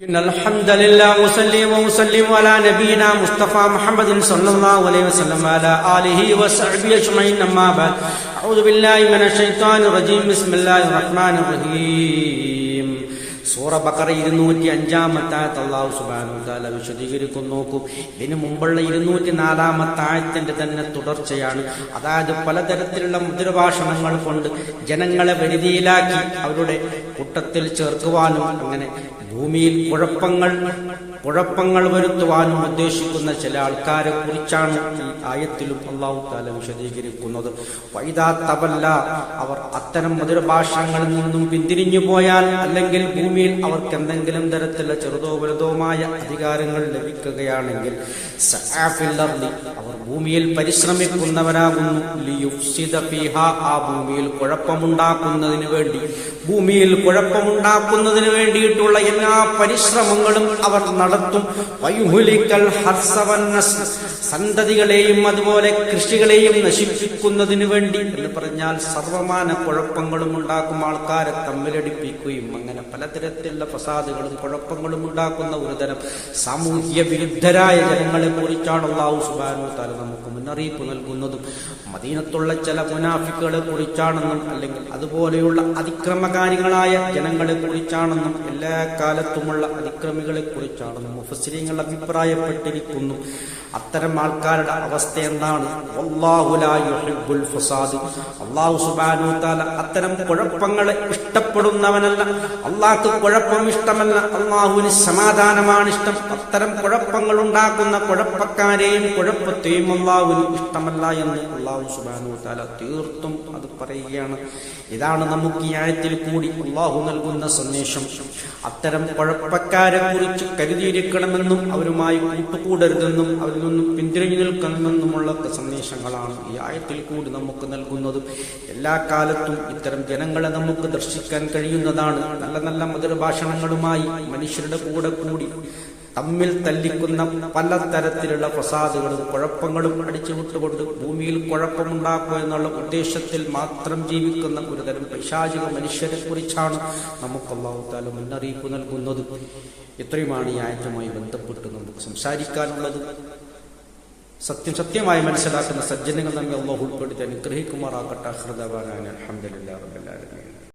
إن الحمد لله وسلم على نبينا مصطفى محمد صلى الله عليه وسلم وعلى آله وصحبه أجمعين أما بعد أعوذ بالله من الشيطان الرجيم بسم الله الرحمن الرحيم സൂറ ബഖറ 205 ആയത്ത് അല്ലാഹു സുബ്ഹാനഹു വ തആല വിശദീകരിക്കുന്നു. നോക്കൂ, ഇതിനു മുമ്പുള്ള 204 ആയത്തിന്റെ തന്നെ തുടർച്ചയാണ്. അതായത് പലതരത്തിലുള്ള മുദ്രഭാഷണങ്ങൾ കൊണ്ട് ജനങ്ങളെ വരുതിയിലാക്കി അവരുടെ കൂട്ടത്തിൽ ചേർക്കുവാനും അങ്ങനെ ഭൂമിയിൽ കുഴപ്പങ്ങൾ വരുത്തുവാനും ഉദ്ദേശിക്കുന്ന ചില ആൾക്കാരെ കുറിച്ചാണ് ഈ ആയത്തിലും അല്ലാഹു തആല വിശദീകരിക്കുന്നത്. വൈദാ തവല്ല, അവർ അത്തരം മധുരഭാഷണങ്ങളിൽ നിന്നും പിന്തിരിഞ്ഞു പോയാൽ, അല്ലെങ്കിൽ ഭൂമിയിൽ അവർക്ക് എന്തെങ്കിലും തരത്തിലുള്ള ചെറുതോ വലുതോമായ അധികാരങ്ങൾ ലഭിക്കുകയാണെങ്കിൽ, അവർ ഭൂമിയിൽ പരിശ്രമിക്കുന്നവരാകുന്നു. ലിയുഫ്സിദ ഫീഹാ, ആ ഭൂമിയിൽ കുഴപ്പമുണ്ടാക്കുന്നതിന് വേണ്ടിയിട്ടുള്ള എല്ലാ പരിശ്രമങ്ങളും അവർ നടത്തും. വയുഹ്ലിക്കൽ ഹർസ വന്നസ്ൽ, സന്തതികളെയും അതുപോലെ കൃഷികളെയും നശിപ്പിക്കുന്നതിന് വേണ്ടി എന്ന് പറഞ്ഞാൽ സർവമാന കുഴപ്പങ്ങളും ഉണ്ടാക്കും. ആൾക്കാരെ തമ്മിലടിപ്പിക്കുകയും അങ്ങനെ പലതരത്തിലുള്ള ഫസാദുകളും കുഴപ്പങ്ങളും ഉണ്ടാക്കുന്ന ഒരുതരം സാമൂഹ്യ വിരുദ്ധരായ ജനങ്ങളെ കുറിച്ചാണ് അല്ലാഹു സുബ്ഹാനഹു വ തആല നമുക്ക് മുന്നറിയിപ്പ് നൽകുന്നതും. മദീനത്തുള്ള ചില മുനാഫിക്കുകളെ കുറിച്ചാണെന്നും അല്ലെങ്കിൽ അതുപോലെയുള്ള അതിക്രമകാരികളായ ജനങ്ങളെ കുറിച്ചാണെന്നും എല്ലാ കാലത്തുമുള്ള അതിക്രമികളെ കുറിച്ചാണെന്നും മുഫസ്സിരീങ്ങൾ അഭിപ്രായപ്പെട്ടിരിക്കുന്നു. അത്തരം ആൾക്കാരുടെ അവസ്ഥ എന്താണ്? വല്ലാഹു ലാ യുഹിബ്ബുൽ ഫസാദ്, അല്ലാഹു സുബ്ഹാനഹു വ തആല അത്തരം കുഴപ്പങ്ങളെ ഇഷ്ടപ്പെടുന്നവനല്ല. അല്ലാഹുക്ക് കുഴപ്പം ഇഷ്ടമല്ല, അല്ലാഹുവിന് സമാധാനമാണ് ഇഷ്ടം. അത്തരം കുഴപ്പങ്ങൾ ഉണ്ടാക്കുന്ന കുഴപ്പക്കാരെയും കുഴപ്പത്തെയും അല്ലാഹുവിന് ഇഷ്ടമല്ല എന്ന് അല്ലാഹു സുബ്ഹാനഹു വ തആല തീർത്തും അത് പറയുകയാണ്. ഇതാണ് നമുക്ക് ഈ ആയത്തിൽ കൂടി അല്ലാഹു നൽകുന്ന സന്ദേശം. അത്തരം കുഴപ്പക്കാരെ കുറിച്ച് കരുതിയിരിക്കണമെന്നും അവരുമായി കൂട്ടുകൂടരുതെന്നും അവരിൽ നിന്നും പിന്തിരിഞ്ഞു നിൽക്കണമെന്നുമുള്ള സന്ദേശങ്ങളാണ് ഈ ആയത്തിൽ കൂടി നമുക്ക് നൽകുന്നത്. എല്ലാ കാലത്തും ഇത്തരം ജനങ്ങളെ നമുക്ക് ദർശിക്കാൻ കഴിയുന്നതാണ്. നല്ല നല്ല മധുരഭാഷണങ്ങളുമായി മനുഷ്യരുടെ കൂടെ കൂടി തമ്മിൽ തല്ലിക്കുന്ന പലതരത്തിലുള്ള ഫസാദുകളും കുഴപ്പങ്ങളും അടിച്ചുവിട്ടുകൊണ്ട് ഭൂമിയിൽ കുഴപ്പമുണ്ടാക്കുക എന്നുള്ള ഉദ്ദേശത്തിൽ മാത്രം ജീവിക്കുന്ന ഒരുതരം പൈശാചിക മനുഷ്യരെ കുറിച്ചാണ് നമുക്ക് അല്ലാഹു തആല മുന്നറിയിപ്പ് നൽകുന്നത്. ഇത്രയുമാണ് ഈ ആയത്തുമായി ബന്ധപ്പെട്ട് നമുക്ക് സംസാരിക്കാനുള്ളത്. സത്യമായി മനസ്സിലാക്കുന്ന സജ്ജനങ്ങൾ നമ്മെ അല്ലാഹു ഉൾപ്പെടുത്തി അനുഗ്രഹിക്കുമാറാകട്ടെ. അൽഹംദുലില്ലാഹി റബ്ബിൽ ആലമീൻ.